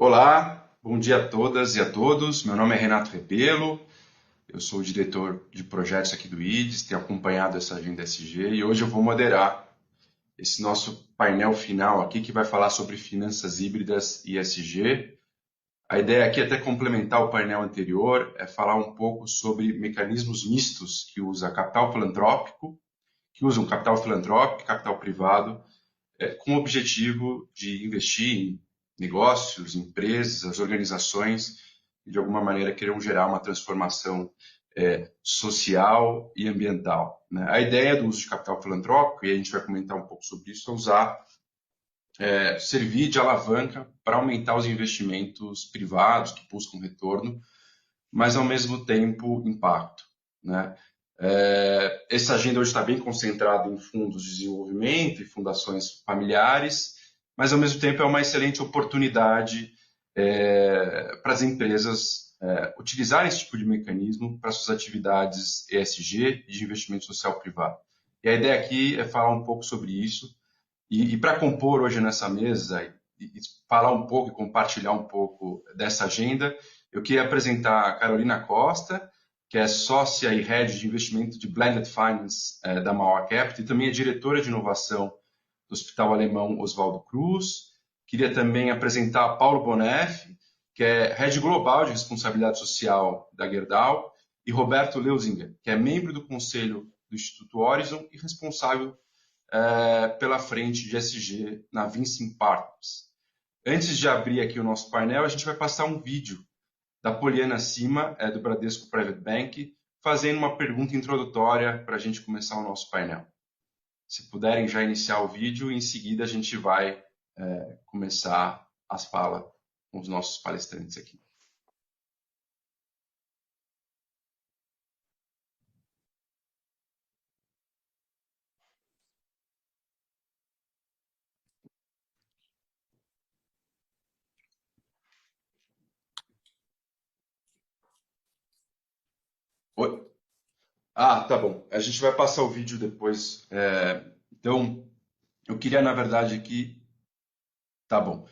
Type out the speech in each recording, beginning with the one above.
Olá, bom dia a todas e a todos. Meu nome é Renato Rebelo, eu sou o diretor de projetos aqui do IDES, tenho acompanhado essa agenda SG e hoje eu vou moderar esse nosso painel final aqui que vai falar sobre finanças híbridas e ESG. A ideia aqui é até complementar o painel anterior, é falar um pouco sobre mecanismos mistos que usam capital filantrópico, e capital privado, com o objetivo de investir em negócios, empresas, organizações que de alguma maneira queiram gerar uma transformação social e ambiental, né? A ideia do uso de capital filantrópico, e a gente vai comentar um pouco sobre isso, é usar, servir de alavanca para aumentar os investimentos privados que buscam retorno, mas ao mesmo tempo impacto, né? Essa agenda hoje está bem concentrada em fundos de desenvolvimento e fundações familiares, mas ao mesmo tempo é uma excelente oportunidade para as empresas utilizarem esse tipo de mecanismo para suas atividades ESG e de investimento social privado. E a ideia aqui é falar um pouco sobre isso e para compor hoje nessa mesa e falar um pouco e compartilhar um pouco dessa agenda, eu queria apresentar a Carolina Costa, que é sócia e head de investimento de Blended Finance da Mauá Capital e também é diretora de inovação do Hospital Alemão Oswaldo Cruz. Queria também apresentar Paulo Bonef, que é head global de responsabilidade social da Gerdau, e Roberto Leuzinger, que é membro do conselho do Instituto Horizon e responsável pela frente de ESG na Vincent Partners. Antes de abrir aqui o nosso painel, a gente vai passar um vídeo da Poliana Cima, do Bradesco Private Bank, fazendo uma pergunta introdutória para a gente começar o nosso painel. Se puderem já iniciar o vídeo, em seguida a gente vai começar as falas com os nossos palestrantes aqui. Oi? Ah, tá bom. A gente vai passar o vídeo depois. Então, eu queria, na verdade, aqui. Tá bom,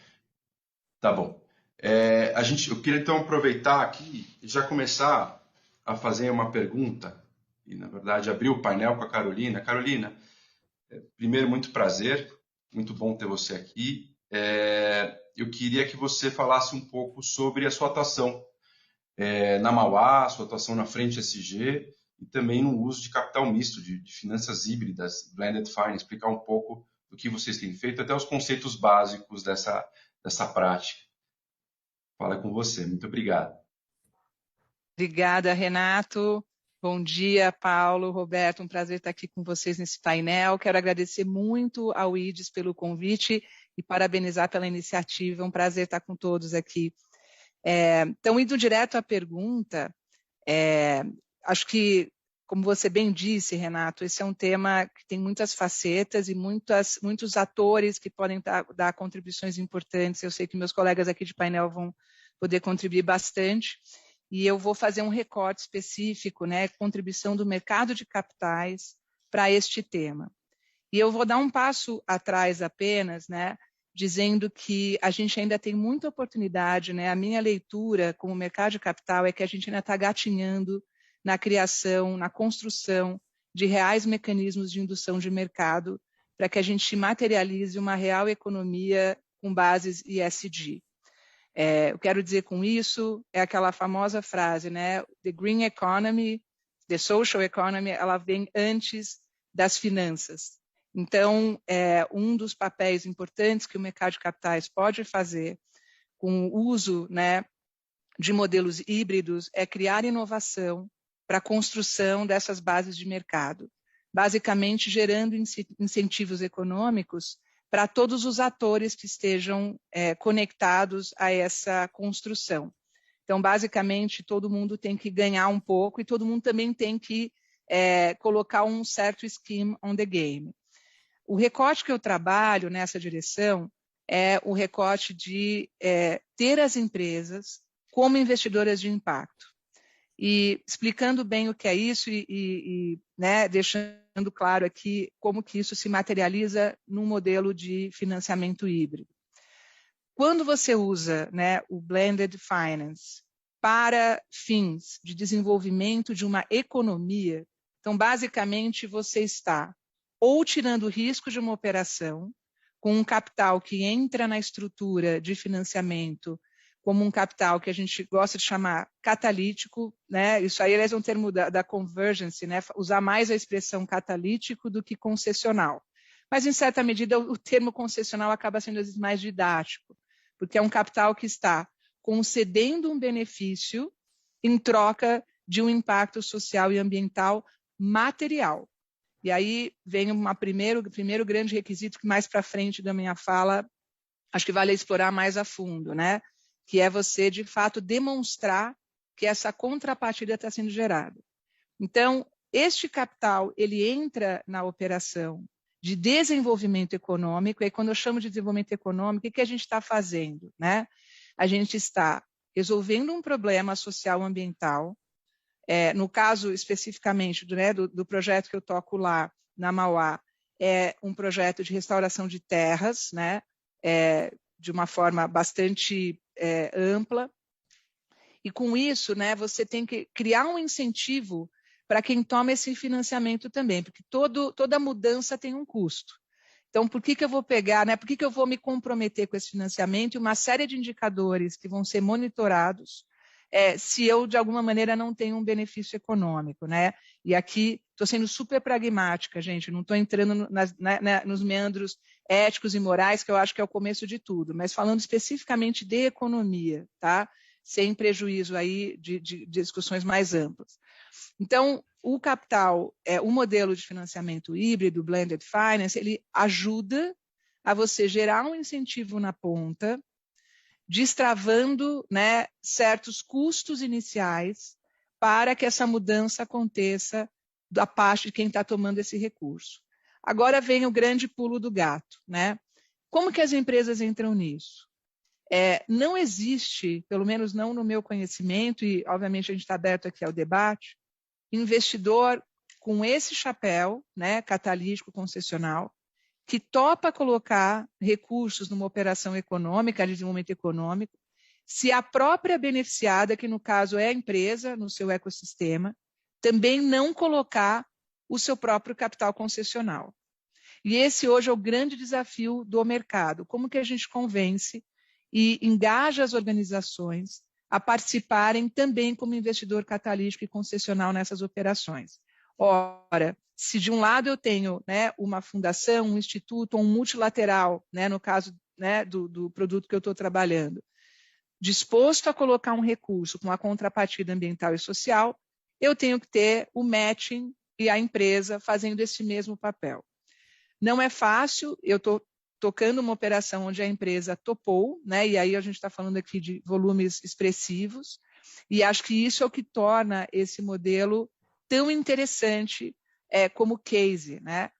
tá bom. Eu queria então aproveitar aqui e já começar a fazer uma pergunta, e na verdade abrir o painel com a Carolina. Carolina, primeiro, muito prazer, muito bom ter você aqui. Eu queria que você falasse um pouco sobre a sua atuação na Mauá, sua atuação na frente SG e também no uso de capital misto, de finanças híbridas, blended finance, explicar um pouco do que vocês têm feito, até os conceitos básicos dessa prática. Fala com você, muito obrigado. Obrigada, Renato. Bom dia, Paulo, Roberto, um prazer estar aqui com vocês nesse painel. Quero agradecer muito ao IDES pelo convite e parabenizar pela iniciativa. Um prazer estar com todos aqui. Então, indo direto à pergunta, acho que, como você bem disse, Renato, esse é um tema que tem muitas facetas e muitos atores que podem dar contribuições importantes. Eu sei que meus colegas aqui de painel vão poder contribuir bastante. E eu vou fazer um recorte específico, né, contribuição do mercado de capitais para este tema. E eu vou dar um passo atrás apenas, né, dizendo que a gente ainda tem muita oportunidade, né, a minha leitura como mercado de capital é que a gente ainda está gatinhando na criação, na construção de reais mecanismos de indução de mercado para que a gente materialize uma real economia com bases ESG. Eu quero dizer com isso, é aquela famosa frase, né? The green economy, the social economy, ela vem antes das finanças. Então, um dos papéis importantes que o mercado de capitais pode fazer com o uso, né, de modelos híbridos é criar inovação para a construção dessas bases de mercado, basicamente gerando incentivos econômicos para todos os atores que estejam conectados a essa construção. Então, basicamente, todo mundo tem que ganhar um pouco e todo mundo também tem que colocar um certo skin on the game. O recorte que eu trabalho nessa direção é o recorte de ter as empresas como investidoras de impacto. E explicando bem o que é isso né, deixando claro aqui como que isso se materializa num modelo de financiamento híbrido. quando você usa, né, o Blended Finance para fins de desenvolvimento de uma economia, então, basicamente, você está ou tirando o risco de uma operação, com um capital que entra na estrutura de financiamento como um capital que a gente gosta de chamar catalítico, né? Isso aí, aliás, é um termo da convergence, né? Usar mais a expressão catalítico do que concessional. Mas, em certa medida, o termo concessional acaba sendo, às vezes, mais didático, porque é um capital que está concedendo um benefício em troca de um impacto social e ambiental material. E aí vem primeiro grande requisito que mais para frente da minha fala acho que vale explorar mais a fundo, né? Que é você, de fato, demonstrar que essa contrapartida está sendo gerada. Então, este capital, ele entra na operação de desenvolvimento econômico, e quando eu chamo de desenvolvimento econômico, o que a gente está fazendo, né? A gente está resolvendo um problema social ambiental, no caso especificamente do projeto que eu toco lá na Mauá, é um projeto de restauração de terras, né, de uma forma bastante ampla. E com isso, né, você tem que criar um incentivo para quem toma esse financiamento também, porque toda mudança tem um custo. Então, por que eu vou pegar, né, por que eu vou me comprometer com esse financiamento e uma série de indicadores que vão ser monitorados se eu, de alguma maneira, não tenho um benefício econômico, né? E aqui estou sendo super pragmática, gente, não estou entrando nos meandros éticos e morais, que eu acho que é o começo de tudo, mas falando especificamente de economia, tá? Sem prejuízo aí de discussões mais amplas. Então, o capital, o modelo de financiamento híbrido, Blended Finance, ele ajuda a você gerar um incentivo na ponta, destravando, né, certos custos iniciais para que essa mudança aconteça da parte de quem está tomando esse recurso. Agora vem o grande pulo do gato, né? Como que as empresas entram nisso? Não existe, pelo menos não no meu conhecimento, e obviamente a gente está aberto aqui ao debate, investidor com esse chapéu, né, catalítico concessional, que topa colocar recursos numa operação econômica, de desenvolvimento econômico, se a própria beneficiada, que no caso é a empresa, no seu ecossistema, também não colocar o seu próprio capital concessional. E esse hoje é o grande desafio do mercado. Como que a gente convence e engaja as organizações a participarem também como investidor catalítico e concessional nessas operações? Ora, se de um lado eu tenho, né, uma fundação, um instituto ou um multilateral, né, no caso, né, do produto que eu estou trabalhando, disposto a colocar um recurso com a contrapartida ambiental e social, eu tenho que ter o matching e a empresa fazendo esse mesmo papel. Não é fácil, eu estou tocando uma operação onde a empresa topou, né, e aí a gente está falando aqui de volumes expressivos, e acho que isso é o que torna esse modelo tão interessante como case, né?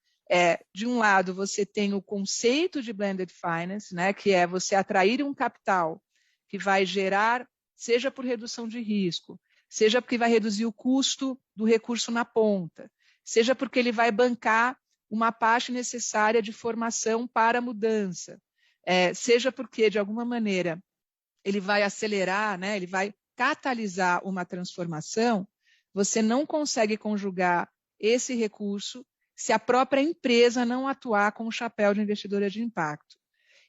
De um lado, você tem o conceito de blended finance, né, que é você atrair um capital que vai gerar, seja por redução de risco, seja porque vai reduzir o custo do recurso na ponta, seja porque ele vai bancar uma parte necessária de formação para a mudança, seja porque, de alguma maneira, ele vai acelerar, né, ele vai catalisar uma transformação. Você não consegue conjugar esse recurso se a própria empresa não atuar com o chapéu de investidora de impacto.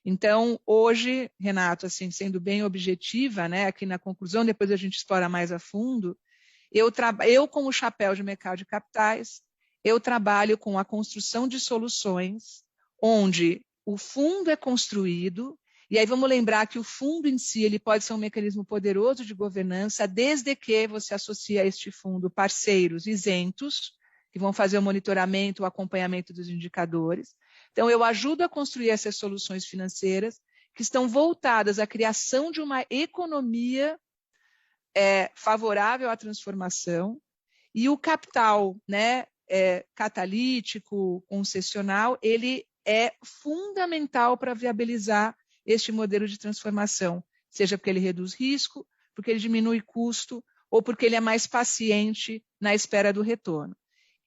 Então, hoje, Renato, assim, sendo bem objetiva, né, aqui na conclusão, depois a gente explora mais a fundo, eu como chapéu de mercado de capitais, eu trabalho com a construção de soluções onde o fundo é construído. E aí vamos lembrar que o fundo em si ele pode ser um mecanismo poderoso de governança, desde que você associe a este fundo parceiros isentos, que vão fazer o monitoramento, o acompanhamento dos indicadores. Então, eu ajudo a construir essas soluções financeiras que estão voltadas à criação de uma economia favorável à transformação, e o capital, né, catalítico, concessional, ele é fundamental para viabilizar este modelo de transformação, seja porque ele reduz risco, porque ele diminui custo, ou porque ele é mais paciente na espera do retorno.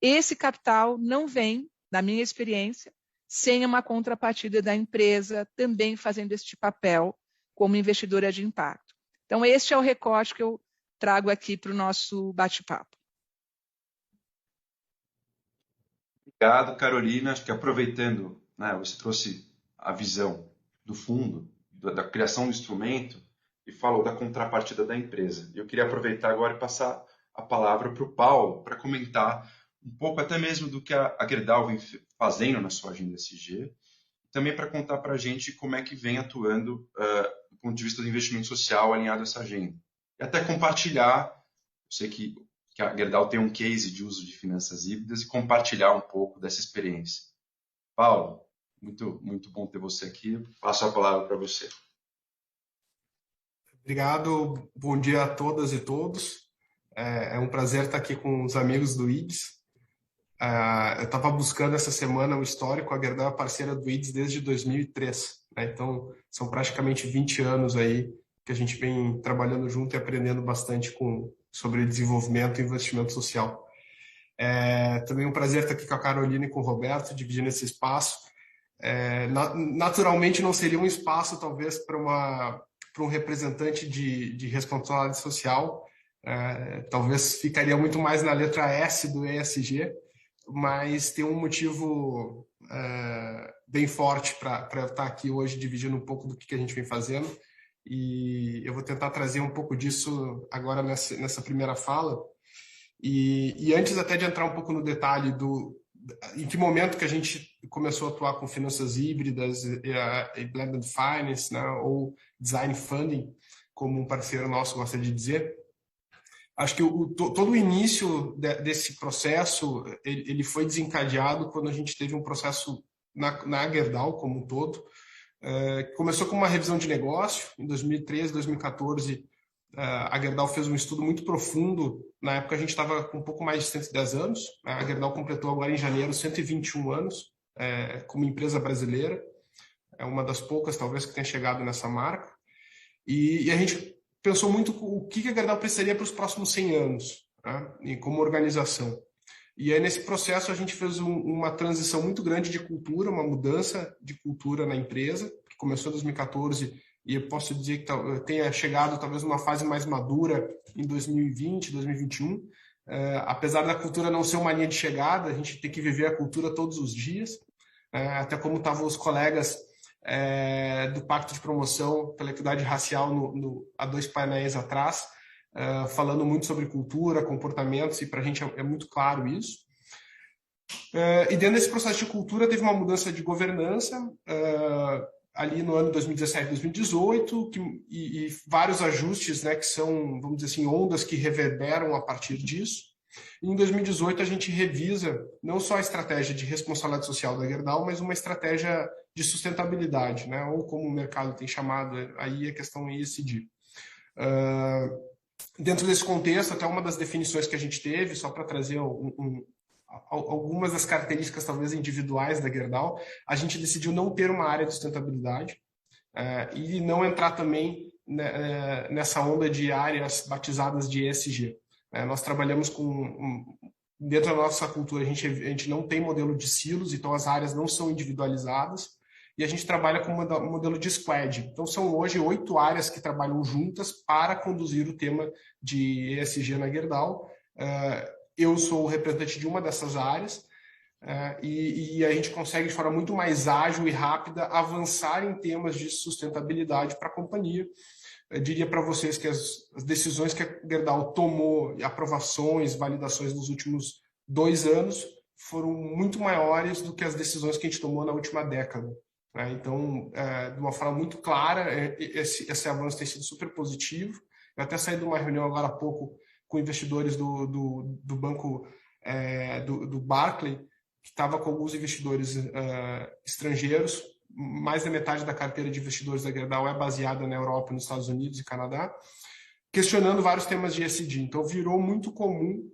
Esse capital não vem, na minha experiência, sem uma contrapartida da empresa também fazendo este papel como investidora de impacto. Então, este é o recorte que eu trago aqui para o nosso bate-papo. Obrigado, Carolina. Acho que aproveitando, né, você trouxe a visão do fundo, da criação do instrumento, e falou da contrapartida da empresa. Eu queria aproveitar agora e passar a palavra para o Paulo, para comentar um pouco até mesmo do que a Gerdau vem fazendo na sua agenda SG, também para contar para a gente como é que vem atuando do ponto de vista do investimento social alinhado a essa agenda. E até compartilhar, eu sei que a Gerdau tem um case de uso de finanças híbridas, e compartilhar um pouco dessa experiência. Paulo, muito bom ter você aqui. Passo a palavra para você. Obrigado, bom dia a todas e todos. É um prazer estar aqui com os amigos do IDS. Eu estava buscando essa semana o histórico, a Gerdau é parceira do IDS desde 2003, né? Então são praticamente 20 anos aí que a gente vem trabalhando junto e aprendendo bastante sobre desenvolvimento e investimento social. Também um prazer estar aqui com a Carolina e com o Roberto, dividindo esse espaço. Naturalmente não seria um espaço talvez para um representante de responsabilidade social, talvez ficaria muito mais na letra S do ESG, mas tem um motivo bem forte para eu estar aqui hoje dividindo um pouco do que a gente vem fazendo, e eu vou tentar trazer um pouco disso agora nessa primeira fala. E antes até de entrar um pouco no detalhe em que momento que a gente começou a atuar com finanças híbridas e blended finance, né, ou design funding, como um parceiro nosso gosta de dizer, acho que todo o início desse processo ele foi desencadeado quando a gente teve um processo na Gerdau como um todo. Começou com uma revisão de negócio. Em 2013, 2014, a Gerdau fez um estudo muito profundo. Na época a gente estava com um pouco mais de 110 anos. A Gerdau completou agora em janeiro 121 anos como empresa brasileira. É uma das poucas, talvez, que tenha chegado nessa marca. E a gente pensou muito o que a Gerdau precisaria para os próximos 100 anos, né, e como organização. E aí, nesse processo, a gente fez uma transição muito grande de cultura, uma mudança de cultura na empresa, que começou em 2014, e eu posso dizer que tenha chegado talvez numa fase mais madura em 2020, 2021. Apesar da cultura não ser uma linha de chegada, a gente tem que viver a cultura todos os dias, até como estavam os colegas do Pacto de Promoção pela Equidade Racial há 2 painéis atrás, falando muito sobre cultura, comportamentos, e para a gente é muito claro isso. E dentro desse processo de cultura teve uma mudança de governança ali no ano 2017, 2018, e vários ajustes, né, que são, vamos dizer assim, ondas que reverberam a partir disso. E em 2018 a gente revisa não só a estratégia de responsabilidade social da Gerdau, mas uma estratégia de sustentabilidade, né, ou como o mercado tem chamado aí a questão ESG. Dentro desse contexto, até uma das definições que a gente teve, só para trazer algumas das características talvez individuais da Gerdau, a gente decidiu não ter uma área de sustentabilidade e não entrar também nessa onda de áreas batizadas de ESG. Nós trabalhamos dentro da nossa cultura, a gente não tem modelo de silos, então as áreas não são individualizadas, e a gente trabalha com um modelo de squad. Então são hoje 8 áreas que trabalham juntas para conduzir o tema de ESG na Gerdau. Eu sou o representante de uma dessas áreas, e a gente consegue de forma muito mais ágil e rápida avançar em temas de sustentabilidade para a companhia. Eu diria para vocês que as decisões que a Gerdau tomou, aprovações, validações nos últimos 2 anos, foram muito maiores do que as decisões que a gente tomou na última década. Então, de uma forma muito clara, esse avanço tem sido super positivo. Eu até saí de uma reunião agora há pouco com investidores do banco do Barclays, que estava com alguns investidores estrangeiros. Mais da metade da carteira de investidores da Gerdau é baseada na Europa, nos Estados Unidos e Canadá, questionando vários temas de ESG. Então, virou muito comum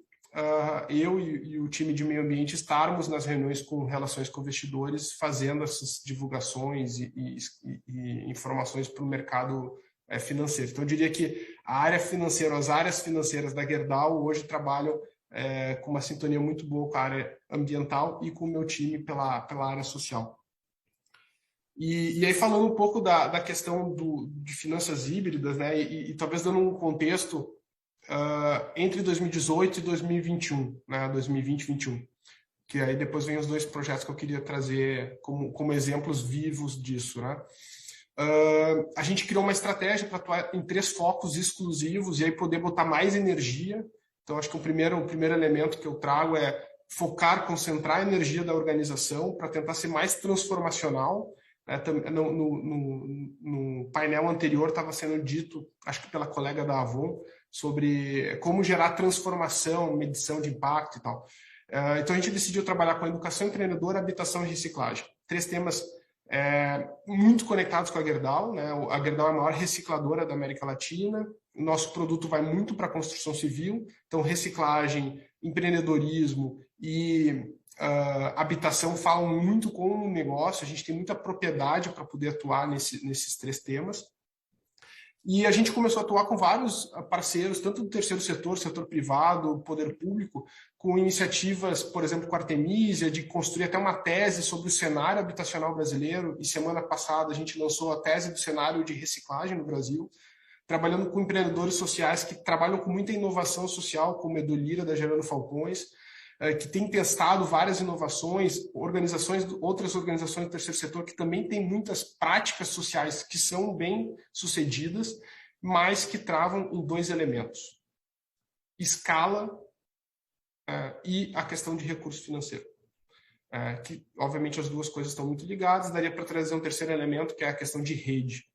eu e o time de meio ambiente estarmos nas reuniões com relações com investidores, fazendo essas divulgações e informações para o mercado financeiro. Então, eu diria que a área financeira, as áreas financeiras da Gerdau hoje trabalham com uma sintonia muito boa com a área ambiental e com o meu time pela área social. E aí falando um pouco da questão de finanças híbridas, né, e talvez dando um contexto entre 2018 e 2021, né, 2020 e 2021, que aí depois vem os dois projetos que eu queria trazer como exemplos vivos disso, né. A gente criou uma estratégia para atuar em 3 focos exclusivos e aí poder botar mais energia. Então, acho que o primeiro elemento que eu trago é focar, concentrar a energia da organização para tentar ser mais transformacional. No painel anterior estava sendo dito, acho que pela colega da Avon, sobre como gerar transformação, medição de impacto e tal. Então, a gente decidiu trabalhar com educação empreendedora, habitação e reciclagem. 3 temas muito conectados com a Gerdau, né? A Gerdau é a maior recicladora da América Latina. O nosso produto vai muito para a construção civil, então reciclagem, empreendedorismo e habitação falam muito com o negócio. A gente tem muita propriedade para poder atuar nesses 3 temas. E a gente começou a atuar com vários parceiros, tanto do terceiro setor privado, poder público, com iniciativas, por exemplo, com a Artemisia, de construir até uma tese sobre o cenário habitacional brasileiro. E semana passada a gente lançou a tese do cenário de reciclagem no Brasil, trabalhando com empreendedores sociais que trabalham com muita inovação social, como Edu Lira, da Gerando Falcões, que tem testado várias inovações, outras organizações do terceiro setor que também têm muitas práticas sociais que são bem sucedidas, mas que travam em 2 elementos: escala e a questão de recurso financeiro. Que, obviamente, as 2 coisas estão muito ligadas. Daria para trazer um terceiro elemento, que é a questão de rede.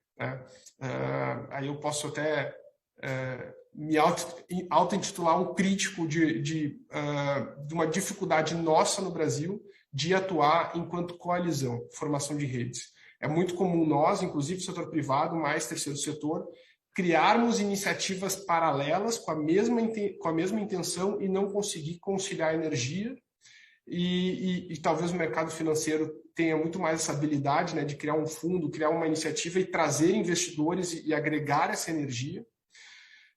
Aí eu posso até me auto-intitular um crítico de uma dificuldade nossa no Brasil de atuar enquanto coalizão, formação de redes. É muito comum nós, inclusive setor privado, mais terceiro setor, criarmos iniciativas paralelas com a mesma intenção e não conseguir conciliar a energia. E talvez o mercado financeiro tenha muito mais essa habilidade, né, de criar um fundo, criar uma iniciativa e trazer investidores e agregar essa energia.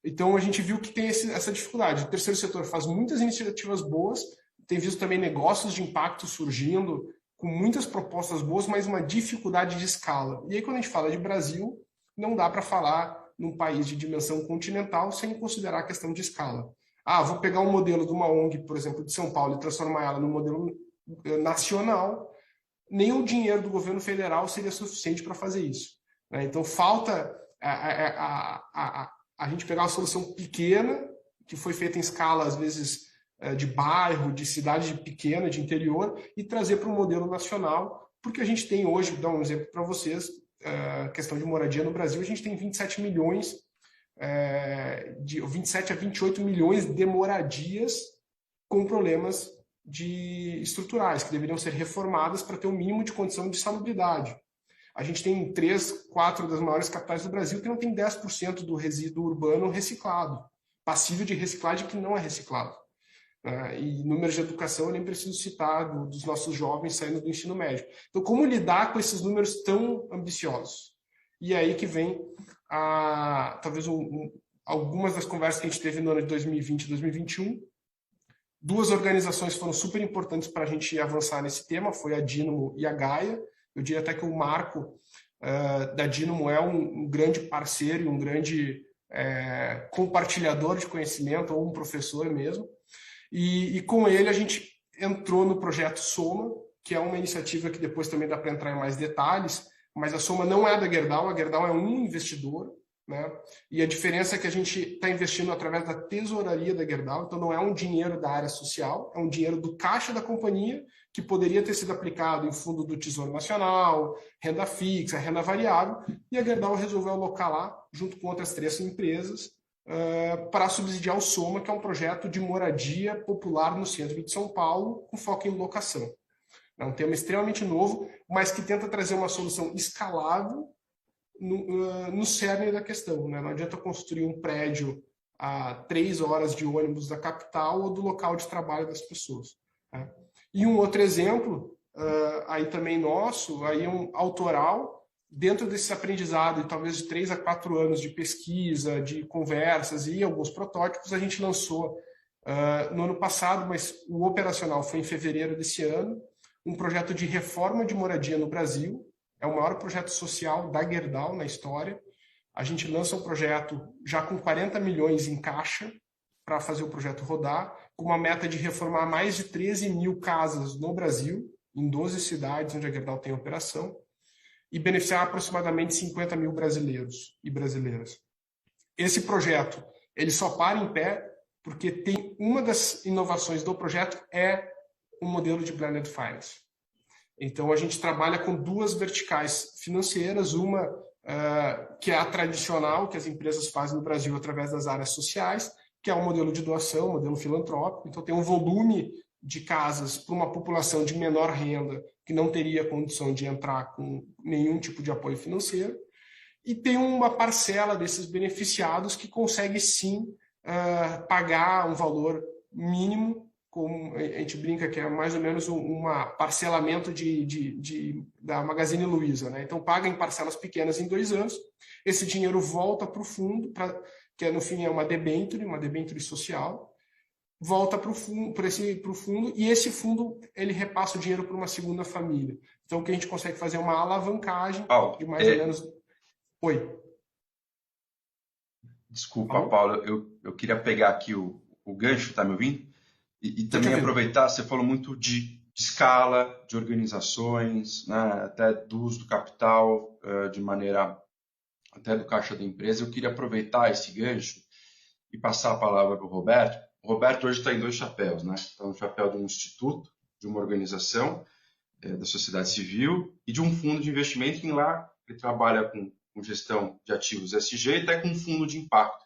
Então, a gente viu que tem essa dificuldade. O terceiro setor faz muitas iniciativas boas, tem visto também negócios de impacto surgindo, com muitas propostas boas, mas uma dificuldade de escala. E aí, quando a gente fala de Brasil, não dá para falar num país de dimensão continental sem considerar a questão de escala. Vou pegar um modelo de uma ONG, por exemplo, de São Paulo, e transformar ela num modelo nacional. Nem o dinheiro do governo federal seria suficiente para fazer isso. Então, falta a gente pegar uma solução pequena, que foi feita em escala, às vezes, de bairro, de cidade pequena, de interior, e trazer para um modelo nacional, porque a gente tem hoje, vou dar um exemplo para vocês, questão de moradia no Brasil, a gente tem 27 milhões, de 27 a 28 milhões de moradias com problemas estruturais, que deveriam ser reformadas para ter um mínimo de condição de salubridade. A gente tem 3, 4 das maiores capitais do Brasil que não tem 10% do resíduo urbano reciclado, passível de reciclagem que não é reciclado. E números de educação eu nem preciso citar dos nossos jovens saindo do ensino médio. Então, como lidar com esses números tão ambiciosos? E aí que vem, talvez, algumas das conversas que a gente teve no ano de 2020 e 2021. 2 organizações foram super importantes para a gente avançar nesse tema, foi a Dínamo e a Gaia. Eu diria até que o Marco da Dínamo é um grande parceiro e um grande compartilhador de conhecimento, ou um professor mesmo. E com ele a gente entrou no projeto Soma, que é uma iniciativa que depois também dá para entrar em mais detalhes, mas a Soma não é da Gerdau, a Gerdau é um investidor, né? E a diferença é que a gente está investindo através da tesouraria da Gerdau, então não é um dinheiro da área social, é um dinheiro do caixa da companhia, que poderia ter sido aplicado em fundo do Tesouro Nacional, renda fixa, renda variável, e a Gerdau resolveu alocar lá, junto com outras 3 empresas, para subsidiar o Soma, que é um projeto de moradia popular no centro de São Paulo, com foco em locação. É um tema extremamente novo, mas que tenta trazer uma solução escalável no cerne da questão. Né? Não adianta construir um prédio a 3 horas de ônibus da capital ou do local de trabalho das pessoas. Né? E um outro exemplo, aí também nosso, aí um autoral, dentro desse aprendizado, e talvez de 3 a 4 anos de pesquisa, de conversas e alguns protótipos, a gente lançou no ano passado, mas o operacional foi em fevereiro desse ano, um projeto de reforma de moradia no Brasil, é o maior projeto social da Gerdau na história. A gente lança um projeto já com 40 milhões em caixa para fazer o projeto rodar, com uma meta de reformar mais de 13 mil casas no Brasil, em 12 cidades onde a Gerdau tem operação, e beneficiar aproximadamente 50 mil brasileiros e brasileiras. Esse projeto ele só para em pé porque tem uma das inovações do projeto é o modelo de blended finance. Então, a gente trabalha com duas verticais financeiras, uma que é a tradicional, que as empresas fazem no Brasil através das áreas sociais, que é o modelo de doação, o modelo filantrópico. Então, tem um volume de casas para uma população de menor renda que não teria condição de entrar com nenhum tipo de apoio financeiro. E tem uma parcela desses beneficiados que consegue, sim, pagar um valor mínimo, como a gente brinca que é mais ou menos um parcelamento da Magazine Luiza, né? Então paga em parcelas pequenas em 2 anos, esse dinheiro volta para o fundo, que no fim é uma debênture social, volta para o fundo, e esse fundo ele repassa o dinheiro para uma segunda família. Então o que a gente consegue fazer é uma alavancagem de mais ou menos... Oi. Desculpa, Paulo, eu queria pegar aqui o gancho, tá me ouvindo? E também aproveitar, você falou muito de escala, de organizações, né, até do uso do capital, de maneira até do caixa da empresa. Eu queria aproveitar esse gancho e passar a palavra para o Roberto. O Roberto hoje está em 2 chapéus, né? Está no chapéu de um instituto, de uma organização da sociedade civil e de um fundo de investimento que lá ele trabalha com gestão de ativos SG e até com um fundo de impacto.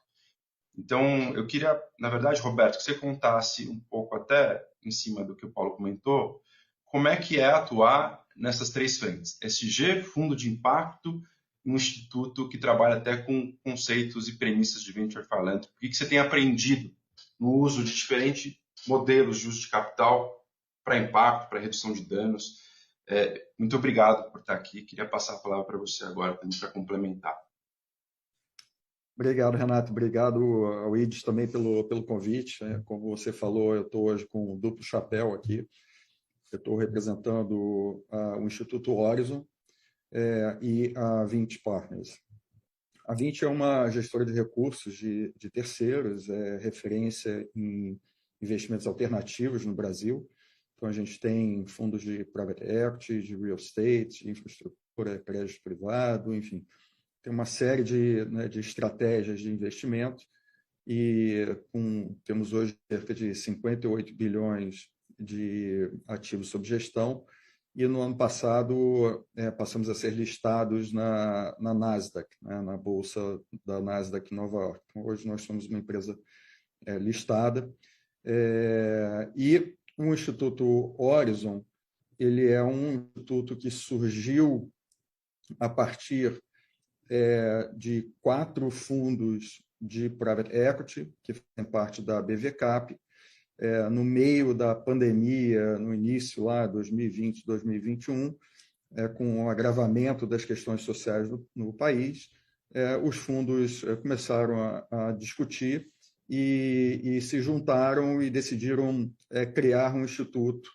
Então, eu queria, na verdade, Roberto, que você contasse um pouco até em cima do que o Paulo comentou, como é que é atuar nessas 3 frentes, SG, fundo de impacto, um instituto que trabalha até com conceitos e premissas de venture philanthropy. O que você tem aprendido no uso de diferentes modelos de uso de capital para impacto, para redução de danos? Muito obrigado por estar aqui. Queria passar a palavra para você agora, para complementar. Obrigado, Renato. Obrigado ao IDES também pelo convite. Como você falou, eu estou hoje com um duplo chapéu aqui. Eu estou representando o Instituto Horizon e a Vinci Partners. A Vinci é uma gestora de recursos de terceiros, é referência em investimentos alternativos no Brasil. Então, a gente tem fundos de private equity, de real estate, de infraestrutura, crédito privado, enfim. Tem uma série de estratégias de investimento e temos hoje cerca de 58 bilhões de ativos sob gestão e no ano passado passamos a ser listados na Nasdaq, né, na bolsa da Nasdaq Nova York. Então, hoje nós somos uma empresa listada e o Instituto Horizon ele é um instituto que surgiu a partir de 4 fundos de private equity, que fazem parte da BVCap. No meio da pandemia, no início lá, 2020, 2021, com o agravamento das questões sociais no país, os fundos começaram a discutir e se juntaram e decidiram criar um instituto,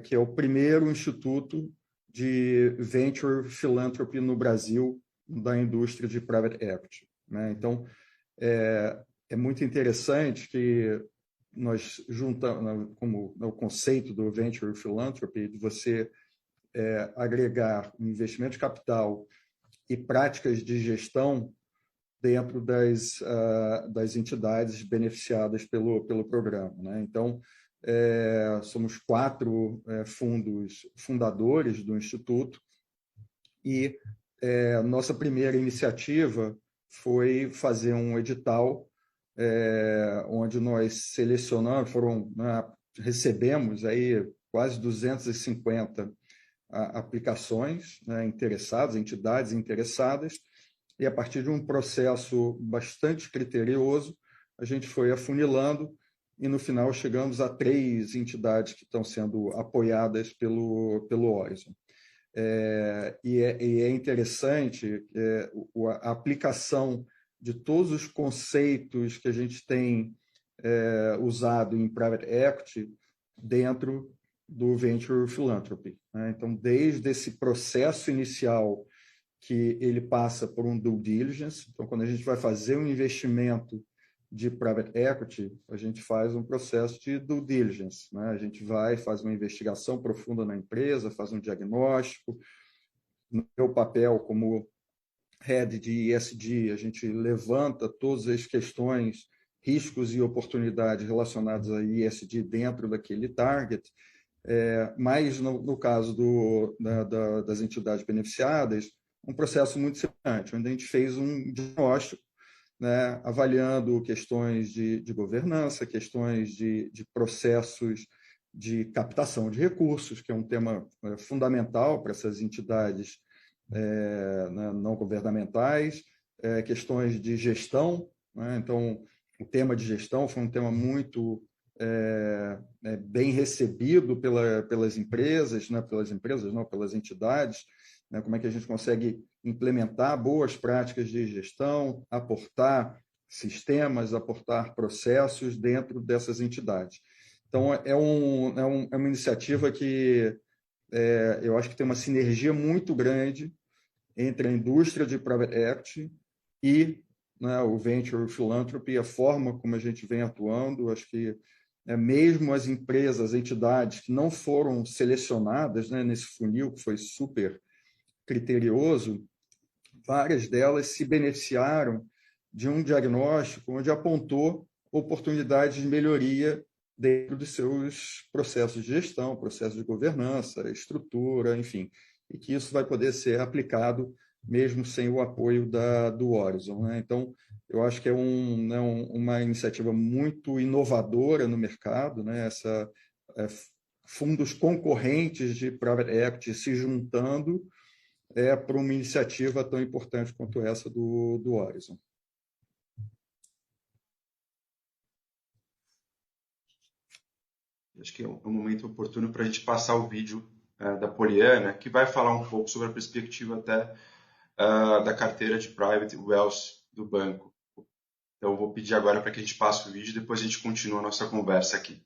que é o primeiro instituto de venture philanthropy no Brasil, da indústria de private equity, né? Então, é muito interessante que nós juntamos, como o conceito do venture philanthropy, de você agregar um investimento de capital e práticas de gestão dentro das entidades beneficiadas pelo programa, né? Então, somos 4 fundos fundadores do Instituto e nossa primeira iniciativa foi fazer um edital onde nós selecionamos, recebemos aí quase 250 aplicações, né, interessadas, entidades interessadas, e a partir de um processo bastante criterioso, a gente foi afunilando e no final chegamos a 3 entidades que estão sendo apoiadas pelo Horizon. E é interessante a aplicação de todos os conceitos que a gente tem usado em private equity dentro do Venture Philanthropy, né? Então, desde esse processo inicial que ele passa por um due diligence, então, quando a gente vai fazer um investimento de private equity, a gente faz um processo de due diligence, né? A gente faz uma investigação profunda na empresa, faz um diagnóstico. No meu papel como head de ESG, a gente levanta todas as questões, riscos e oportunidades relacionados a ESG dentro daquele target. Mas no caso das entidades beneficiadas, um processo muito semelhante, onde a gente fez um diagnóstico, né, avaliando questões de governança, questões de processos de captação de recursos, que é um tema fundamental para essas entidades não governamentais, questões de gestão, né? Então, o tema de gestão foi um tema muito bem recebido pelas empresas, né? Pelas entidades, né? Como é que a gente consegue implementar boas práticas de gestão, aportar sistemas, aportar processos dentro dessas entidades. Então, é uma iniciativa que eu acho que tem uma sinergia muito grande entre a indústria de private equity e, né, o Venture Philanthropy, a forma como a gente vem atuando. Acho que mesmo as empresas, entidades que não foram selecionadas, né, nesse funil, que foi super criterioso, várias delas se beneficiaram de um diagnóstico onde apontou oportunidades de melhoria dentro dos seus processos de gestão, processos de governança, estrutura, enfim, e que isso vai poder ser aplicado mesmo sem o apoio do Horizon, né? Então, eu acho que é uma iniciativa muito inovadora no mercado, né? Fundos concorrentes de private equity se juntando para uma iniciativa tão importante quanto essa do Horizon. Acho que é um momento oportuno para a gente passar o vídeo da Poliana, que vai falar um pouco sobre a perspectiva até da carteira de Private Wealth do banco. Então, eu vou pedir agora para que a gente passe o vídeo e depois a gente continua a nossa conversa aqui.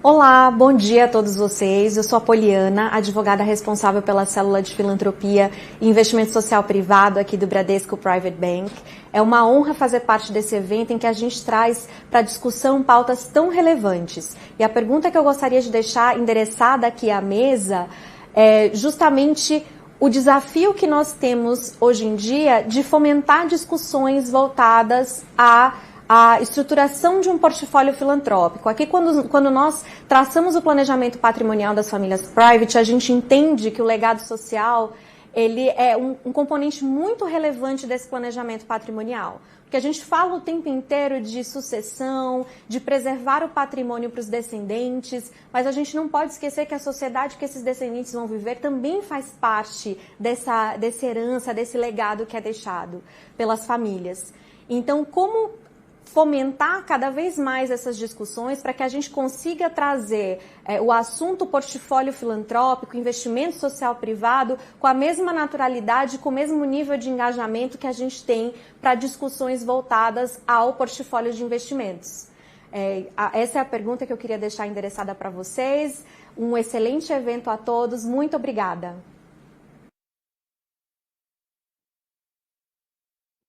Olá, bom dia a todos vocês. Eu sou a Poliana, advogada responsável pela célula de filantropia e investimento social privado aqui do Bradesco Private Bank. É uma honra fazer parte desse evento em que a gente traz para discussão pautas tão relevantes. E a pergunta que eu gostaria de deixar endereçada aqui à mesa é justamente o desafio que nós temos hoje em dia de fomentar discussões voltadas a estruturação de um portfólio filantrópico. Aqui, quando nós traçamos o planejamento patrimonial das famílias private, a gente entende que o legado social ele é um componente muito relevante desse planejamento patrimonial. Porque a gente fala o tempo inteiro de sucessão, de preservar o patrimônio para os descendentes, mas a gente não pode esquecer que a sociedade que esses descendentes vão viver também faz parte dessa herança, desse legado que é deixado pelas famílias. Então, como fomentar cada vez mais essas discussões para que a gente consiga trazer o assunto portfólio filantrópico, investimento social privado, com a mesma naturalidade, com o mesmo nível de engajamento que a gente tem para discussões voltadas ao portfólio de investimentos. Essa é a pergunta que eu queria deixar endereçada para vocês. Um excelente evento a todos. Muito obrigada.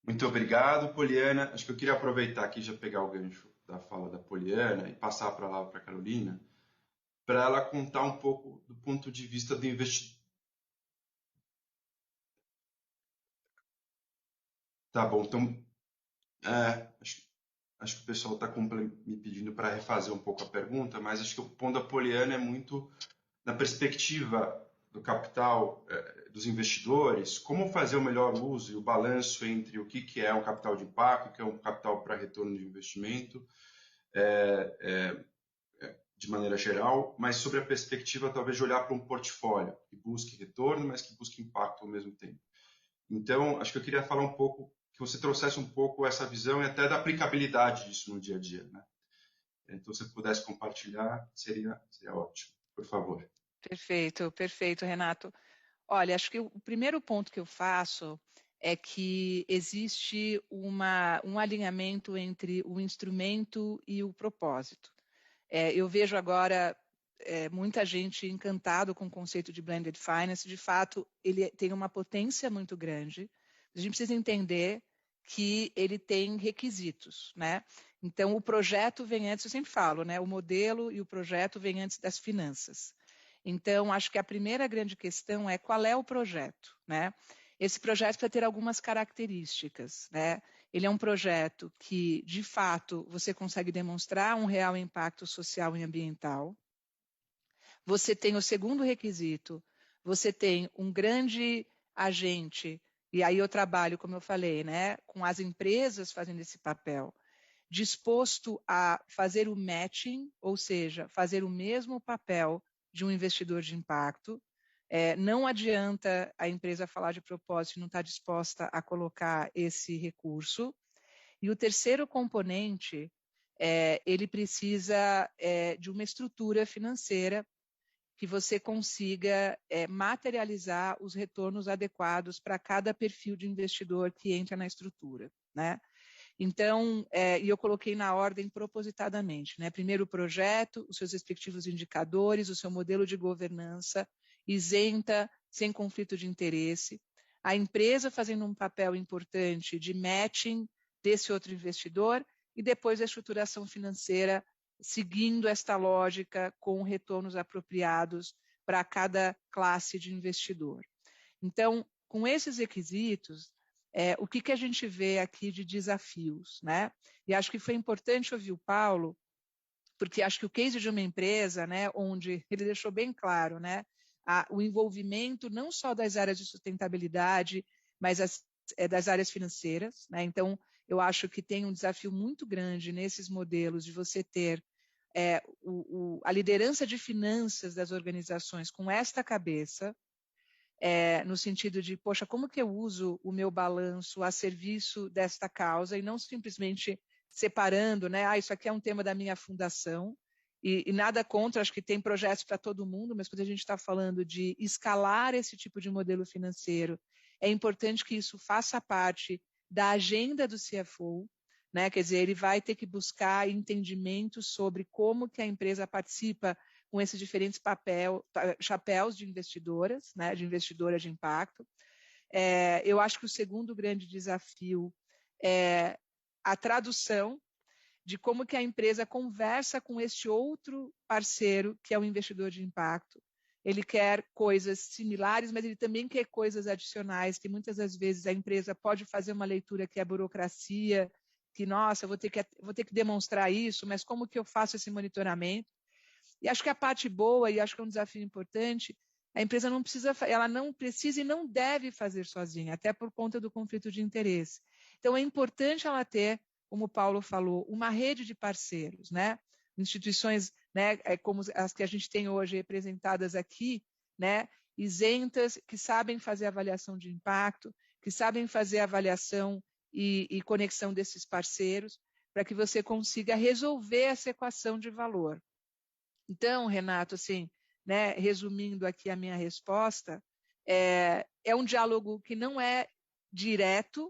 Muito obrigado, Poliana. Acho que eu queria aproveitar aqui, já pegar o gancho da fala da Poliana e passar para lá para a Carolina, para ela contar um pouco do ponto de vista do investidor. Tá bom, então acho que o pessoal está me pedindo para refazer um pouco a pergunta, mas acho que o ponto da Poliana é muito na perspectiva do capital dos investidores, como fazer o melhor uso e o balanço entre o que é um capital de impacto, o que é um capital para retorno de investimento, de maneira geral, mas sobre a perspectiva talvez de olhar para um portfólio que busque retorno, mas que busque impacto ao mesmo tempo. Então, acho que eu queria falar um pouco, que você trouxesse um pouco essa visão e até da aplicabilidade disso no dia a dia, né? Então, se você pudesse compartilhar, seria ótimo, por favor. Perfeito, Renato. Olha, acho que o primeiro ponto que eu faço é que existe um alinhamento entre o instrumento e o propósito. Eu vejo agora muita gente encantado com o conceito de blended finance. De fato, ele tem uma potência muito grande. A gente precisa entender que ele tem requisitos, né? Então, o projeto vem antes, eu sempre falo, né? O modelo e o projeto vem antes das finanças. Então, acho que a primeira grande questão é qual é o projeto, né? Esse projeto precisa ter algumas características, né? Ele é um projeto que, de fato, você consegue demonstrar um real impacto social e ambiental. Você tem o segundo requisito, você tem um grande agente, e aí eu trabalho, como eu falei, né, com as empresas fazendo esse papel, disposto a fazer o matching, ou seja, fazer o mesmo papel de um investidor de impacto. Não adianta a empresa falar de propósito e não estar disposta a colocar esse recurso. E o terceiro componente, ele precisa de uma estrutura financeira que você consiga materializar os retornos adequados para cada perfil de investidor que entra na estrutura, né? Então, e eu coloquei na ordem propositadamente, né? Primeiro o projeto, os seus respectivos indicadores, o seu modelo de governança, isenta, sem conflito de interesse, a empresa fazendo um papel importante de matching desse outro investidor e depois a estruturação financeira seguindo esta lógica com retornos apropriados para cada classe de investidor. Então, com esses requisitos, o que a gente vê aqui de desafios, né? E acho que foi importante ouvir o Paulo, porque acho que o case de uma empresa, né, onde ele deixou bem claro, né, o envolvimento não só das áreas de sustentabilidade, mas das áreas financeiras, né? Então, eu acho que tem um desafio muito grande nesses modelos de você ter a liderança de finanças das organizações com esta cabeça, no sentido de, poxa, como que eu uso o meu balanço a serviço desta causa e não simplesmente separando, né? Isso aqui é um tema da minha fundação e nada contra, acho que tem projetos para todo mundo, mas quando a gente está falando de escalar esse tipo de modelo financeiro, é importante que isso faça parte da agenda do CFO, né? Quer dizer, ele vai ter que buscar entendimento sobre como que a empresa participa com esses diferentes chapéus de investidoras, né, de investidoras de impacto. Eu acho que o segundo grande desafio é a tradução de como que a empresa conversa com este outro parceiro, que é o investidor de impacto. Ele quer coisas similares, mas ele também quer coisas adicionais, que muitas das vezes a empresa pode fazer uma leitura que é burocracia, que, nossa, eu vou ter que demonstrar isso, mas como que eu faço esse monitoramento? E acho que a parte boa, e acho que é um desafio importante, a empresa ela não precisa e não deve fazer sozinha, até por conta do conflito de interesse. Então, é importante ela ter, como o Paulo falou, uma rede de parceiros, né? Instituições, né, como as que a gente tem hoje representadas aqui, né, isentas, que sabem fazer avaliação de impacto, que sabem fazer avaliação e conexão desses parceiros, para que você consiga resolver essa equação de valor. Então, Renato, assim, né, resumindo aqui a minha resposta, é um diálogo que não é direto.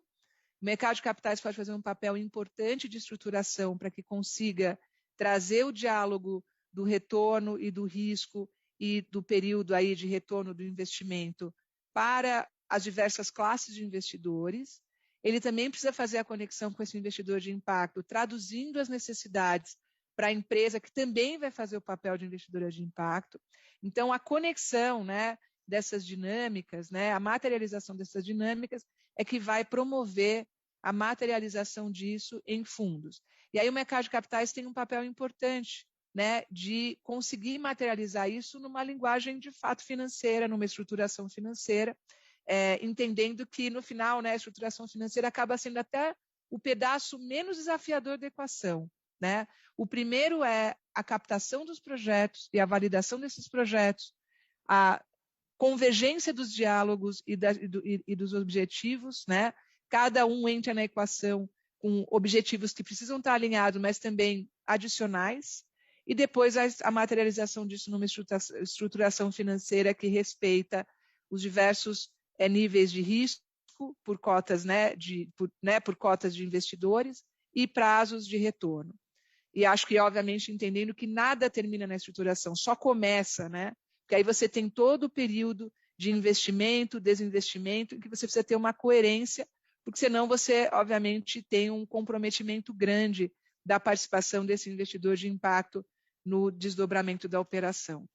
O mercado de capitais pode fazer um papel importante de estruturação para que consiga trazer o diálogo do retorno e do risco e do período aí de retorno do investimento para as diversas classes de investidores. Ele também precisa fazer a conexão com esse investidor de impacto, traduzindo as necessidades para a empresa que também vai fazer o papel de investidora de impacto. Então, a conexão, né, dessas dinâmicas, né, a materialização dessas dinâmicas é que vai promover a materialização disso em fundos. E aí o mercado de capitais tem um papel importante, né, de conseguir materializar isso numa linguagem de fato financeira, numa estruturação financeira, entendendo que no final, né, a estruturação financeira acaba sendo até o pedaço menos desafiador da equação, né? O primeiro é a captação dos projetos e a validação desses projetos, a convergência dos diálogos e dos objetivos, né? Cada um entra na equação com objetivos que precisam estar alinhados, mas também adicionais, e depois a materialização disso numa estruturação financeira que respeita os diversos níveis de risco por cotas, por cotas de investidores e prazos de retorno. e acho que, obviamente, entendendo que nada termina na estruturação, só começa, né? Porque aí você tem todo o período de investimento, desinvestimento, em que você precisa ter uma coerência, porque senão você, obviamente, tem um comprometimento grande da participação desse investidor de impacto no desdobramento da operação.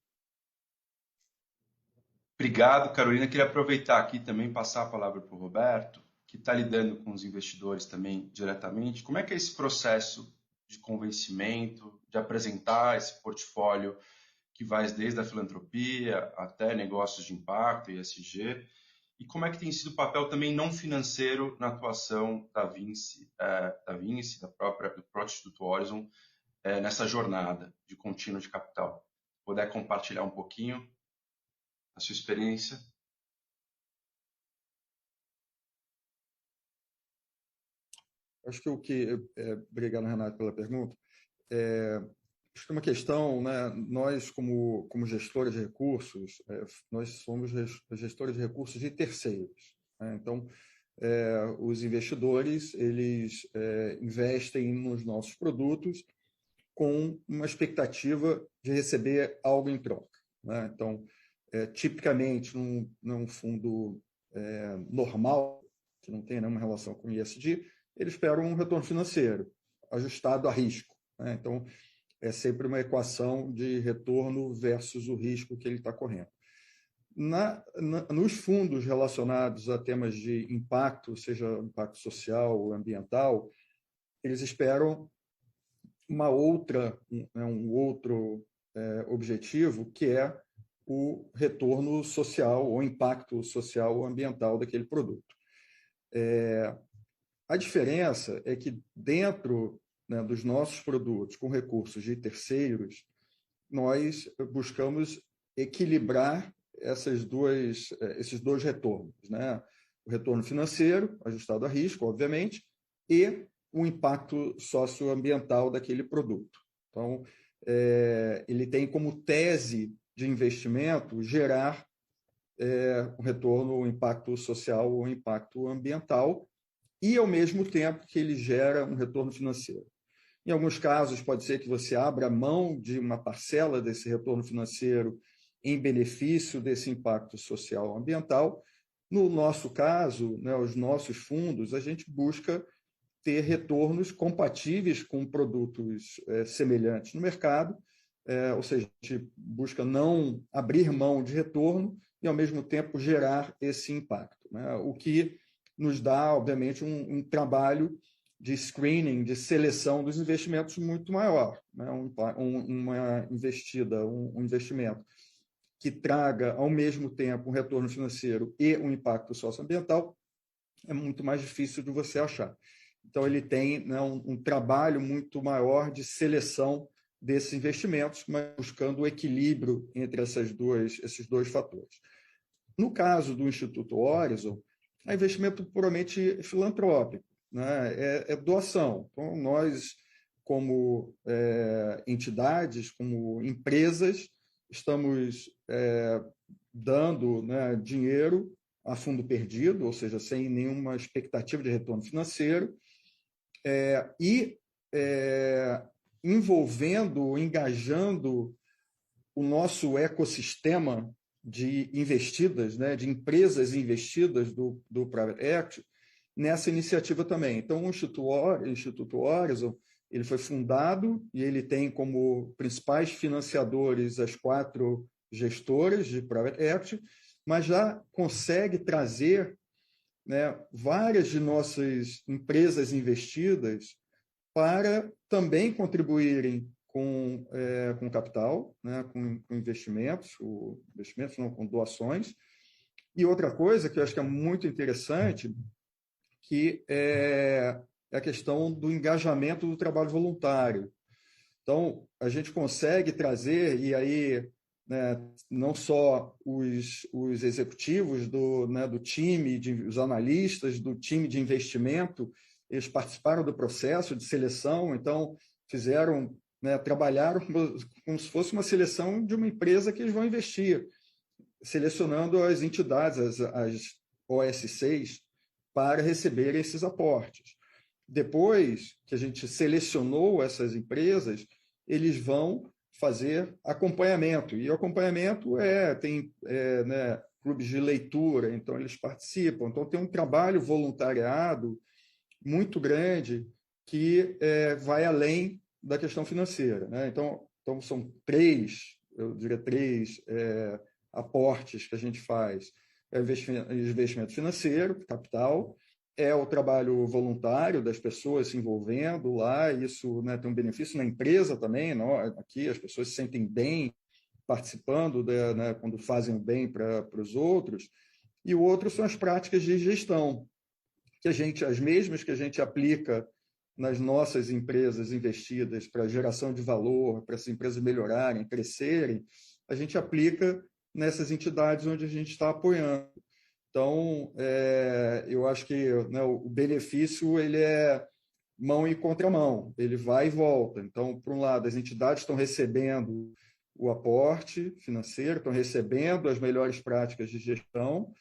Obrigado, Carolina. Queria aproveitar aqui também passar a palavra para o Roberto, que está lidando com os investidores também diretamente. Como é que é esse processo de convencimento, de apresentar esse portfólio que vai desde a filantropia até negócios de impacto, ESG, e como é que tem sido o papel também não financeiro na atuação da Vinci, do próprio Instituto Horizon, nessa jornada de contínuo de capital? Se puder compartilhar um pouquinho a sua experiência. Acho que obrigado, Renato, pela pergunta. Acho que é uma questão, né? Nós, como gestores de recursos, nós somos gestores de recursos de terceiros, né? Então, os investidores, eles investem nos nossos produtos com uma expectativa de receber algo em troca, né? Então, tipicamente, num fundo normal, que não tem nenhuma relação com ESG, eles esperam um retorno financeiro ajustado a risco, né? Então, é sempre uma equação de retorno versus o risco que ele está correndo. Nos fundos relacionados a temas de impacto, seja impacto social ou ambiental, eles esperam um outro objetivo, que é o retorno social ou impacto social ou ambiental daquele produto. A diferença é que dentro, né, dos nossos produtos com recursos de terceiros, nós buscamos equilibrar esses dois retornos, né? O retorno financeiro, ajustado a risco, obviamente, e o impacto socioambiental daquele produto. Então, ele tem como tese de investimento gerar um retorno, um impacto social ou um impacto ambiental, e, ao mesmo tempo, que ele gera um retorno financeiro. Em alguns casos, pode ser que você abra mão de uma parcela desse retorno financeiro em benefício desse impacto social ou ambiental. No nosso caso, né, os nossos fundos, a gente busca ter retornos compatíveis com produtos semelhantes no mercado, ou seja, a gente busca não abrir mão de retorno e, ao mesmo tempo, gerar esse impacto, né? O que nos dá, obviamente, um trabalho de screening, de seleção dos investimentos muito maior, né? Um investimento que traga, ao mesmo tempo, um retorno financeiro e um impacto socioambiental é muito mais difícil de você achar. Então, ele tem, né, um trabalho muito maior de seleção desses investimentos, mas buscando o equilíbrio entre esses dois fatores. No caso do Instituto Horizon, é investimento puramente filantrópico, né? É doação. Então, nós, como entidades, como empresas, estamos dando, né, dinheiro a fundo perdido, ou seja, sem nenhuma expectativa de retorno financeiro, envolvendo, engajando o nosso ecossistema de investidas, né, de empresas investidas do Private Equity nessa iniciativa também. Então, o Instituto Horizon, ele foi fundado e ele tem como principais financiadores as 4 gestoras de Private Equity, mas já consegue trazer, né, várias de nossas empresas investidas para também contribuírem com capital, né, com investimentos, com doações. E outra coisa que eu acho que é muito interessante, que é a questão do engajamento do trabalho voluntário. Então, a gente consegue trazer, e aí, né, não só os executivos do time, os analistas do time de investimento, eles participaram do processo de seleção, então fizeram, né, trabalharam como se fosse uma seleção de uma empresa que eles vão investir, selecionando as entidades, as OSCs, para receber esses aportes. depois que a gente selecionou essas empresas, eles vão fazer acompanhamento. E o acompanhamento tem né, clubes de leitura, então eles participam. Então tem um trabalho voluntariado muito grande que vai além da questão financeira. Né? Então são eu diria três aportes que a gente faz. É investimento financeiro, capital, é o trabalho voluntário das pessoas se envolvendo lá, isso, né, tem um benefício na empresa também, não? Aqui as pessoas se sentem bem participando, né, quando fazem o bem para os outros, e o outro são as práticas de gestão, as mesmas que a gente aplica nas nossas empresas investidas para geração de valor, para essas empresas melhorarem, crescerem, a gente aplica nessas entidades onde a gente está apoiando. Então, eu acho que, né, o benefício ele é mão e contramão, ele vai e volta. Então, por um lado, as entidades estão recebendo o aporte financeiro, estão recebendo as melhores práticas de gestão,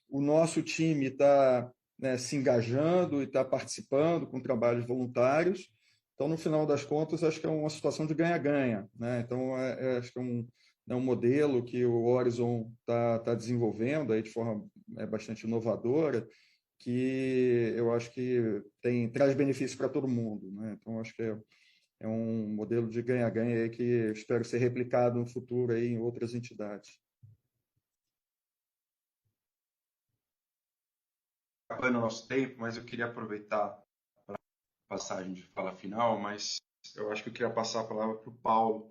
o nosso time está, né, se engajando e está participando com trabalhos voluntários. Então, no final das contas, acho que é uma situação de ganha-ganha. Né? Então, acho que é um modelo que o Horizon está desenvolvendo aí de forma bastante inovadora, que eu acho que traz benefícios para todo mundo. Né? Então, acho que é um modelo de ganha-ganha que espero ser replicado no futuro aí em outras entidades. Acabando o nosso tempo, mas eu queria aproveitar para a passagem de fala final, mas eu acho que eu queria passar a palavra para o Paulo,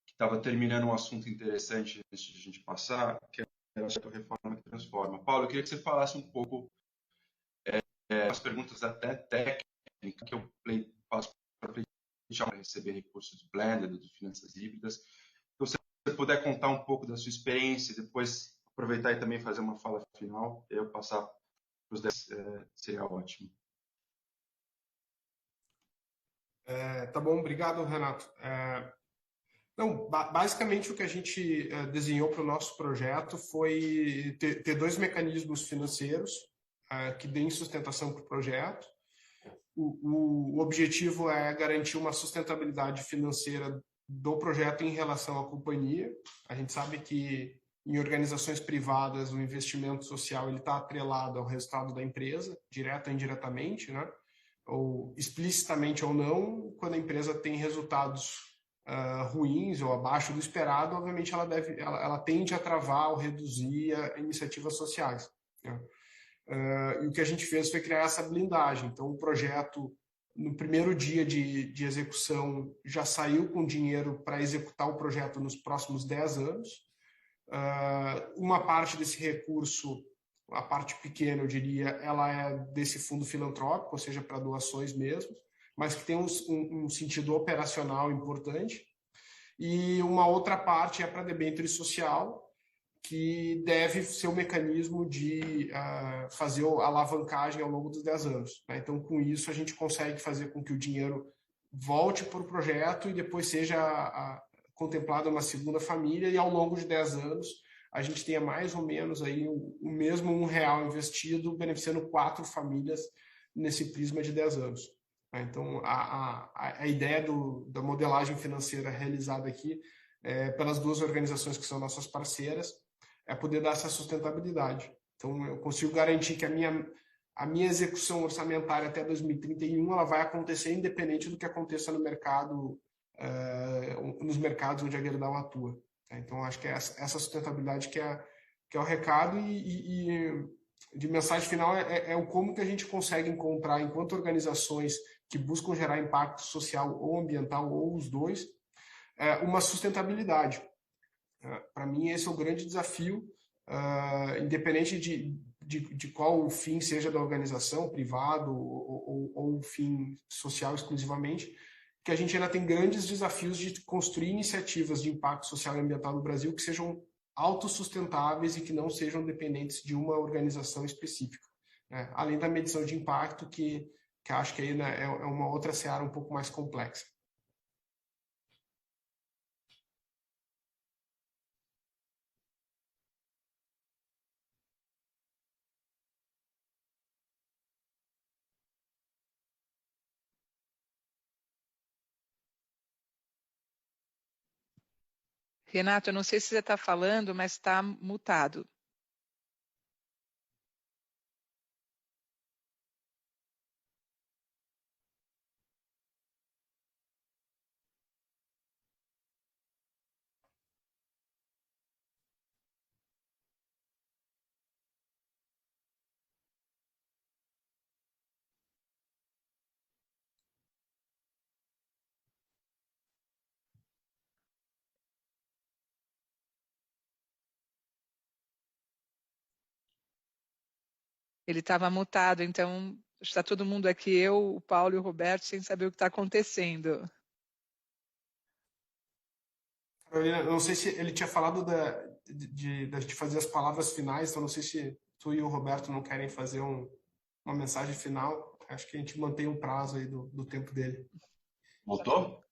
que estava terminando um assunto interessante antes de a gente passar, que é a reforma que transforma. Paulo, eu queria que você falasse um pouco as perguntas até técnicas que eu faço para receber recursos de Blended, de finanças híbridas. Então, se você puder contar um pouco da sua experiência, depois aproveitar e também fazer uma fala final, eu passar para os 10, seria ótimo. Tá bom, obrigado, Renato. Não, basicamente o que a gente desenhou para o nosso projeto foi ter dois mecanismos financeiros que deem sustentação para o projeto. O objetivo é garantir uma sustentabilidade financeira do projeto em relação à companhia. A gente sabe que em organizações privadas o investimento social ele está atrelado ao resultado da empresa, direta ou indiretamente, né? Ou explicitamente ou não, quando a empresa tem resultados ruins ou abaixo do esperado, obviamente ela tende a travar ou reduzir iniciativas sociais. Né? E o que a gente fez foi criar essa blindagem. Então, o projeto, no primeiro dia de execução, já saiu com dinheiro para executar o projeto nos próximos 10 anos. Uma parte desse recurso, a parte pequena, eu diria, ela é desse fundo filantrópico, ou seja, para doações mesmo, mas que tem um sentido operacional importante. E uma outra parte é para debênture social, que deve ser o mecanismo de fazer a alavancagem ao longo dos 10 anos. Né? Então, com isso, a gente consegue fazer com que o dinheiro volte para o projeto e depois seja contemplado uma segunda família, e ao longo de 10 anos a gente tenha mais ou menos aí o mesmo R$1 investido, beneficiando 4 famílias nesse prisma de 10 anos. Então, a ideia da modelagem financeira realizada aqui pelas duas organizações que são nossas parceiras é poder dar essa sustentabilidade. Então, eu consigo garantir que a minha execução orçamentária até 2031 ela vai acontecer independente do que aconteça no mercado, nos mercados onde a Gerdau atua. Então, acho que é essa sustentabilidade que é o recado, e de mensagem final é o como que a gente consegue encontrar, enquanto organizações que buscam gerar impacto social ou ambiental, ou os dois, uma sustentabilidade. Para mim, esse é o grande desafio, independente de qual o fim seja da organização, privado ou fim social exclusivamente, que a gente ainda tem grandes desafios de construir iniciativas de impacto social e ambiental no Brasil que sejam autossustentáveis e que não sejam dependentes de uma organização específica. Né? Além da medição de impacto, que acho que aí, né, é uma outra seara um pouco mais complexa. Renato, eu não sei se você está falando, mas está mutado. Ele estava mutado, então está todo mundo aqui, eu, o Paulo e o Roberto, sem saber o que está acontecendo. Carolina, eu não sei se ele tinha falado da gente fazer as palavras finais, então não sei se tu e o Roberto não querem fazer uma mensagem final. Acho que a gente mantém um prazo aí do tempo dele. Voltou? Voltou,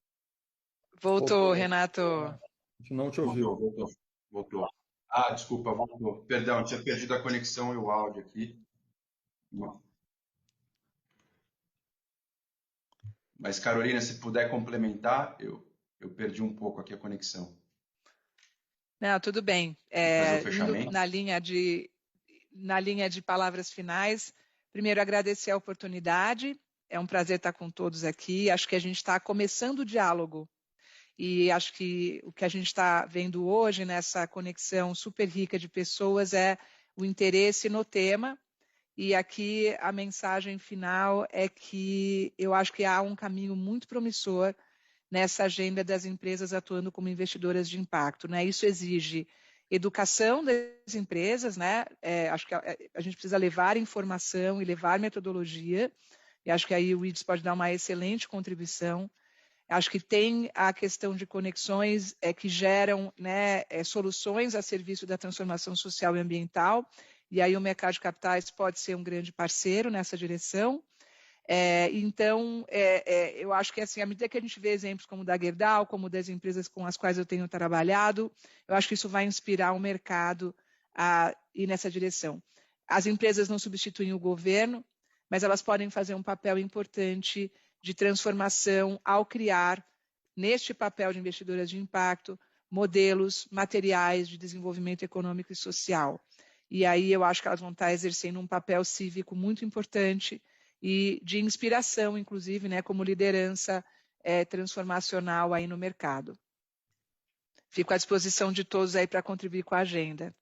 Voltou. Renato. A gente não te ouviu. Voltou. Ah, desculpa, voltou. Perdão, tinha perdido a conexão e o áudio aqui. Mas, Carolina, se puder complementar, eu perdi um pouco aqui a conexão. Não, tudo bem. Fazer o Indo fechamento. na linha de palavras finais, primeiro agradecer a oportunidade. É um prazer estar com todos aqui. Acho que a gente está começando o diálogo. E acho que o que a gente está vendo hoje nessa conexão super rica de pessoas é o interesse no tema. E aqui a mensagem final é que eu acho que há um caminho muito promissor nessa agenda das empresas atuando como investidoras de impacto, né? Isso exige educação das empresas, né? Acho que a gente precisa levar informação e levar metodologia, e acho que aí o IDES pode dar uma excelente contribuição. Acho que tem a questão de conexões que geram, né, soluções a serviço da transformação social e ambiental, e aí o mercado de capitais pode ser um grande parceiro nessa direção. Então, eu acho que assim, à medida que a gente vê exemplos como o da Gerdau, como das empresas com as quais eu tenho trabalhado, eu acho que isso vai inspirar o mercado a ir nessa direção. As empresas não substituem o governo, mas elas podem fazer um papel importante de transformação ao criar, neste papel de investidoras de impacto, modelos materiais de desenvolvimento econômico e social. E aí eu acho que elas vão estar exercendo um papel cívico muito importante e de inspiração, inclusive, né, como liderança transformacional aí no mercado. Fico à disposição de todos aí para contribuir com a agenda.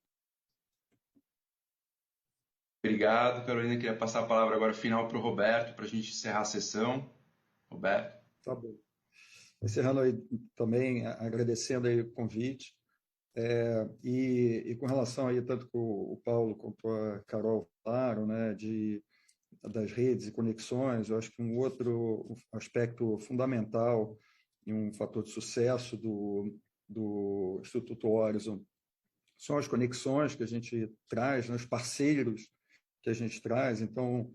Obrigado, Carolina. Queria passar a palavra agora final para o Roberto, para a gente encerrar a sessão. Roberto. Tá bom. Encerrando aí também, agradecendo aí o convite. E com relação aí, tanto que o Paulo quanto a Carol falaram, né, das redes e conexões, eu acho que um outro aspecto fundamental e um fator de sucesso do Instituto Horizon são as conexões que a gente traz, né, os parceiros que a gente traz. Então,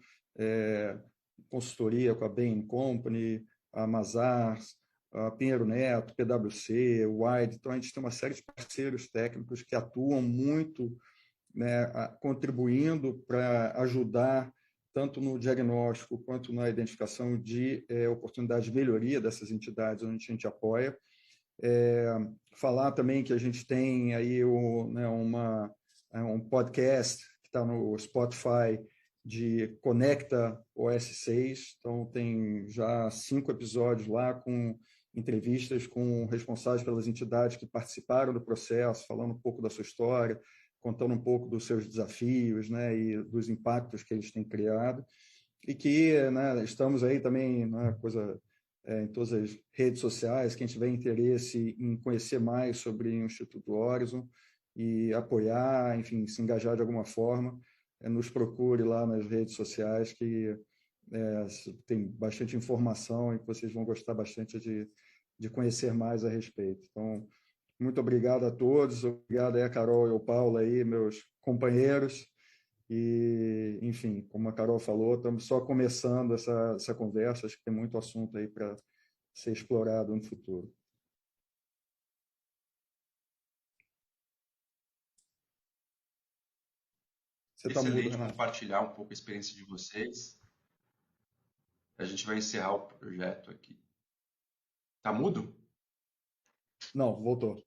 consultoria com a Bain Company, a Mazars, a Pinheiro Neto, PwC, Wide. Então, a gente tem uma série de parceiros técnicos que atuam muito, né, contribuindo para ajudar tanto no diagnóstico quanto na identificação de oportunidades de melhoria dessas entidades onde a gente apoia. Falar também que a gente tem aí um podcast que está no Spotify de Conecta OS6, então tem já 5 episódios lá com entrevistas com responsáveis pelas entidades que participaram do processo, falando um pouco da sua história, contando um pouco dos seus desafios, né, e dos impactos que eles têm criado, e que, né, estamos aí também em todas as redes sociais. Quem tiver interesse em conhecer mais sobre o Instituto Horizon e apoiar, enfim, se engajar de alguma forma, nos procure lá nas redes sociais, que tem bastante informação e que vocês vão gostar bastante de conhecer mais a respeito. Então, muito obrigado a todos, obrigado aí a Carol e ao Paulo aí, meus companheiros. E, enfim, como a Carol falou, estamos só começando essa conversa, acho que tem muito assunto aí para ser explorado no futuro. Você está mudo, Excelente Renato. compartilhar um pouco a experiência de vocês. A gente vai encerrar o projeto aqui. Tá mudo? Não, voltou.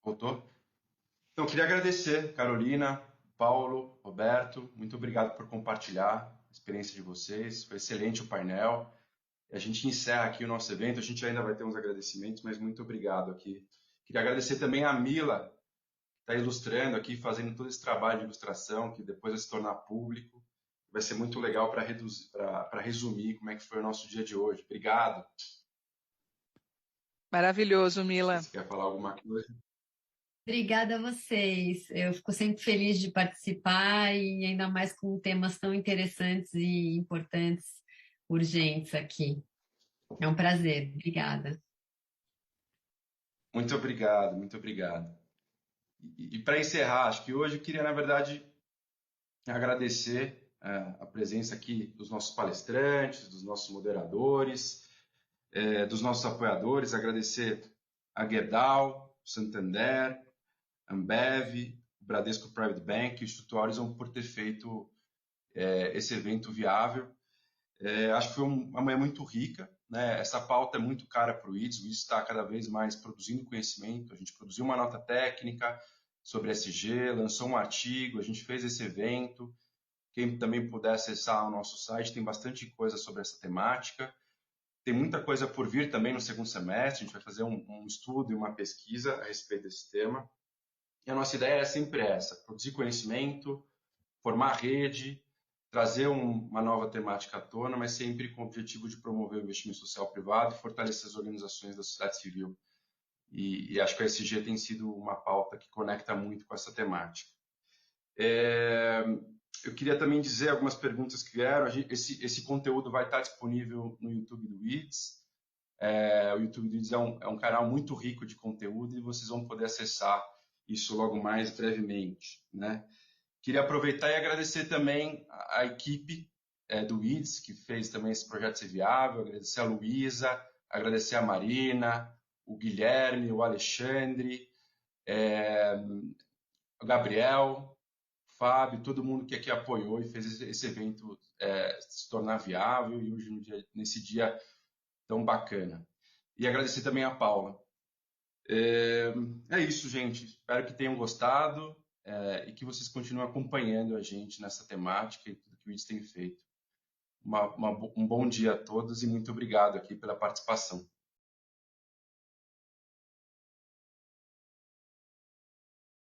Voltou? Então, queria agradecer, Carolina, Paulo, Roberto, muito obrigado por compartilhar a experiência de vocês, foi excelente o painel. A gente encerra aqui o nosso evento, a gente ainda vai ter uns agradecimentos, mas muito obrigado aqui. Queria agradecer também a Mila, que está ilustrando aqui, fazendo todo esse trabalho de ilustração, que depois vai se tornar público. Vai ser muito legal para resumir como é que foi o nosso dia de hoje. Obrigado. Maravilhoso, Mila. Você quer falar alguma coisa? Obrigada a vocês. Eu fico sempre feliz de participar e ainda mais com temas tão interessantes e importantes, urgentes aqui. É um prazer. Obrigada. Muito obrigado, muito obrigado. E para encerrar, acho que hoje eu queria, na verdade, agradecer a presença aqui dos nossos palestrantes, dos nossos moderadores, dos nossos apoiadores, agradecer a Gerdau, Santander, Ambev, o Bradesco Private Bank e o Instituto Horizon por ter feito esse evento viável. Acho que foi uma manhã muito rica, né? Essa pauta é muito cara para o IDES está cada vez mais produzindo conhecimento, a gente produziu uma nota técnica sobre SG, lançou um artigo, a gente fez esse evento. Quem também puder acessar o nosso site, tem bastante coisa sobre essa temática. Tem muita coisa por vir também no segundo semestre, a gente vai fazer um estudo e uma pesquisa a respeito desse tema. E a nossa ideia é sempre essa, produzir conhecimento, formar rede, trazer uma nova temática à tona, mas sempre com o objetivo de promover o investimento social privado e fortalecer as organizações da sociedade civil. E acho que a SG tem sido uma pauta que conecta muito com essa temática. Eu queria também dizer algumas perguntas que vieram. Esse conteúdo vai estar disponível no YouTube do IDES. O YouTube do IDES é um canal muito rico de conteúdo e vocês vão poder acessar isso logo mais brevemente, né? Queria aproveitar e agradecer também a equipe do IDES, que fez também esse projeto ser viável, agradecer a Luísa, agradecer a Marina, o Guilherme, o Alexandre, o Gabriel, o Fábio, todo mundo que aqui apoiou e fez esse evento se tornar viável e hoje, nesse dia tão bacana. E agradecer também a Paula. É isso, gente. Espero que tenham gostado e que vocês continuem acompanhando a gente nessa temática e tudo que o IDES tem feito. Um bom dia a todos e muito obrigado aqui pela participação.